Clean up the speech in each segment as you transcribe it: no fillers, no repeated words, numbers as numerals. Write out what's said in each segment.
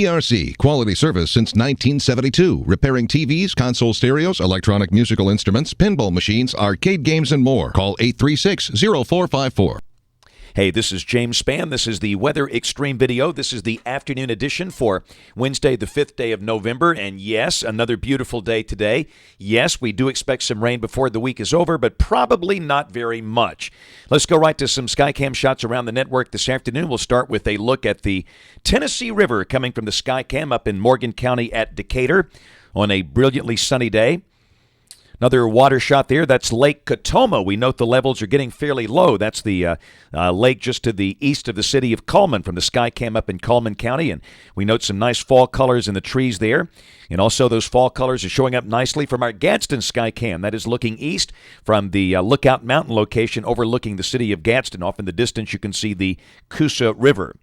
ERC, quality service since 1972. Repairing TVs, console stereos, electronic musical instruments, pinball machines, arcade games, and more. Call 836-0454. Hey, this is James Spann. This is the Weather Xtreme video. This is the afternoon edition for Wednesday, the 5th day of November. And yes, another beautiful day today. Yes, we do expect some rain before the week is over, but probably not very much. Let's go right to some Skycam shots around the network this afternoon. We'll start with a look at the Tennessee River coming from the Skycam up in Morgan County at Decatur on a brilliantly sunny day. Another water shot there, that's Lake Katoma. We note the levels are getting fairly low. That's the lake just to the east of the city of Cullman from the Skycam up in Cullman County. And we note some nice fall colors in the trees there. And also those fall colors are showing up nicely from our Gadsden Skycam. That is looking east from the Lookout Mountain location overlooking the city of Gadsden. Off in the distance you can see the Coosa River.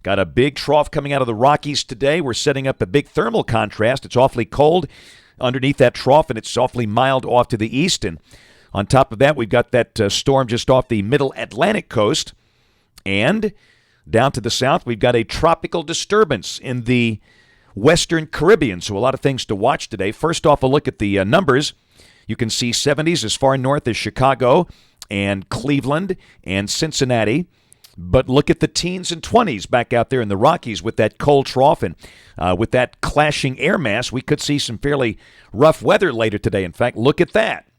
Got a big trough coming out of the Rockies today. We're setting up a big thermal contrast. It's awfully cold underneath that trough, and it's awfully mild off to the east. And on top of that, we've got that storm just off the middle Atlantic coast. And down to the south, we've got a tropical disturbance in the western Caribbean. So a lot of things to watch today. First off, a look at the numbers. You can see 70s as far north as Chicago and Cleveland and Cincinnati. But look at the teens and 20s back out there in the Rockies with that cold trough and with that clashing air mass. We could see some fairly rough weather later today. In fact, look at that.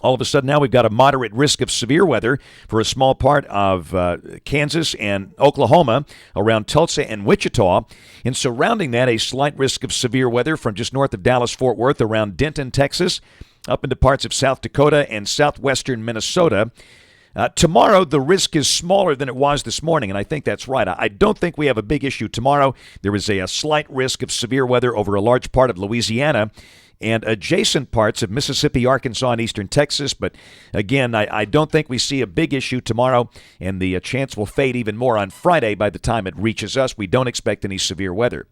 All of a sudden now we've got a moderate risk of severe weather for a small part of Kansas and Oklahoma around Tulsa and Wichita. And surrounding that, a slight risk of severe weather from just north of Dallas-Fort Worth around Denton, Texas, up into parts of South Dakota and southwestern Minnesota. Tomorrow, the risk is smaller than it was this morning, and I think that's right. I don't think we have a big issue tomorrow. There is a slight risk of severe weather over a large part of Louisiana and adjacent parts of Mississippi, Arkansas, and eastern Texas. But again, I don't think we see a big issue tomorrow, and the chance will fade even more on Friday by the time it reaches us. We don't expect any severe weather.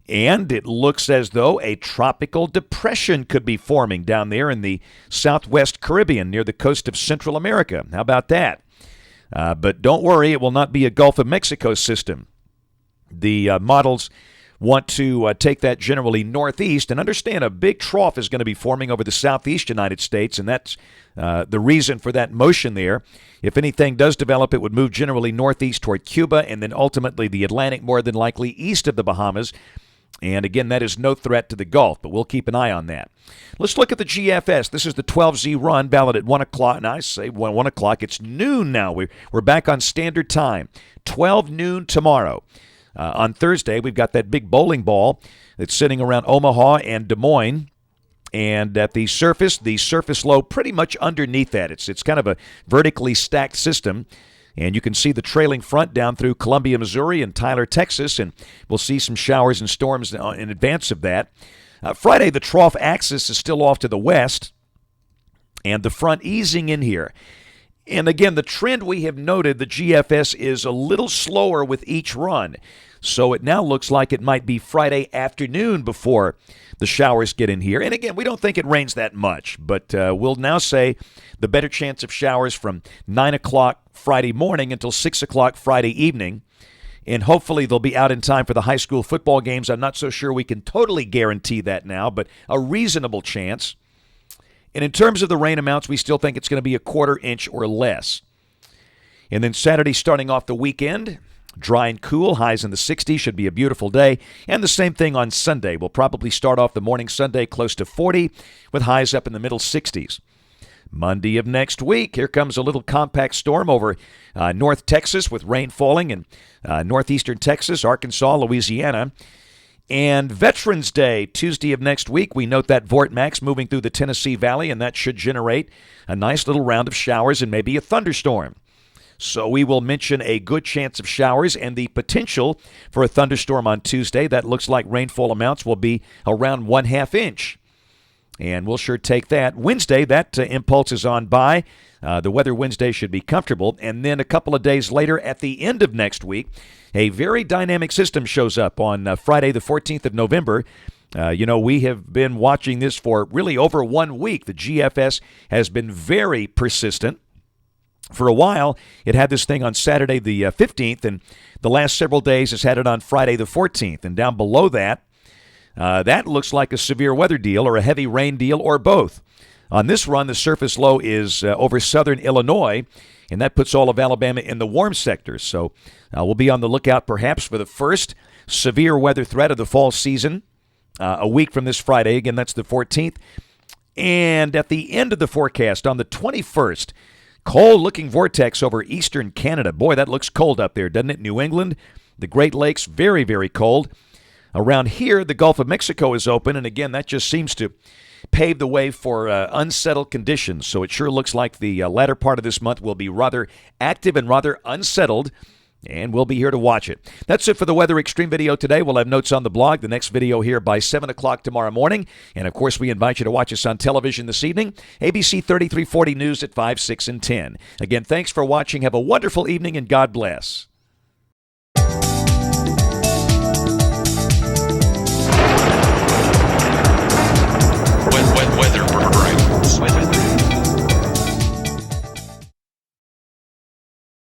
And it looks as though a tropical depression could be forming down there in the southwest Caribbean near the coast of Central America. How about that? But don't worry, it will not be a Gulf of Mexico system. The models want to take that generally northeast, and understand a big trough is going to be forming over the southeast United States, and that's the reason for that motion there. If anything does develop, it would move generally northeast toward Cuba, and then ultimately the Atlantic, more than likely east of the Bahamas. And again, that is no threat to the Gulf, but we'll keep an eye on that. Let's look at the GFS. This is the 12Z run, valid at 1 o'clock. And I say 1 o'clock. It's noon now. We're back on standard time. 12 noon tomorrow. On Thursday, we've got that big bowling ball that's sitting around Omaha and Des Moines. And at the surface low pretty much underneath that. It's kind of a vertically stacked system. And you can see the trailing front down through Columbia, Missouri and Tyler, Texas, and we'll see some showers and storms in advance of that. Friday, the trough axis is still off to the west, and the front easing in here. And again, the trend we have noted, the GFS is a little slower with each run. So it now looks like it might be Friday afternoon before the showers get in here. And again, we don't think it rains that much, but we'll now say the better chance of showers from 9 o'clock Friday morning until 6 o'clock Friday evening. And hopefully they'll be out in time for the high school football games. I'm not so sure we can totally guarantee that now, but a reasonable chance. And in terms of the rain amounts, we still think it's going to be a quarter inch or less. And then Saturday, starting off the weekend, dry and cool, highs in the 60s, should be a beautiful day. And the same thing on Sunday. We'll probably start off the morning Sunday close to 40 with highs up in the middle 60s. Monday of next week, here comes a little compact storm over North Texas with rain falling in northeastern Texas, Arkansas, Louisiana. And Veterans Day, Tuesday of next week, we note that Vortex moving through the Tennessee Valley, and that should generate a nice little round of showers and maybe a thunderstorm. So we will mention a good chance of showers and the potential for a thunderstorm on Tuesday. That looks like rainfall amounts will be around 1/2 inch. And we'll sure take that. Wednesday, that impulse is on by. The weather Wednesday should be comfortable. And then a couple of days later, at the end of next week, a very dynamic system shows up on Friday, the 14th of November. We have been watching this for really over 1 week. The GFS has been very persistent. For a while, it had this thing on Saturday the 15th, and the last several days it's had it on Friday the 14th. And down below that, that looks like a severe weather deal or a heavy rain deal or both. On this run, the surface low is over southern Illinois, and that puts all of Alabama in the warm sector. So we'll be on the lookout perhaps for the first severe weather threat of the fall season a week from this Friday. Again, that's the 14th. And at the end of the forecast, on the 21st, cold-looking vortex over eastern Canada. Boy, that looks cold up there, doesn't it? New England, the Great Lakes, very, very cold. Around here, the Gulf of Mexico is open, and again, that just seems to pave the way for unsettled conditions. So it sure looks like the latter part of this month will be rather active and rather unsettled, and we'll be here to watch it. That's it for the Weather Extreme video today. We'll have notes on the blog. The next video here by 7 o'clock tomorrow morning. And, of course, we invite you to watch us on television this evening. ABC 3340 News at 5, 6, and 10. Again, thanks for watching. Have a wonderful evening, and God bless.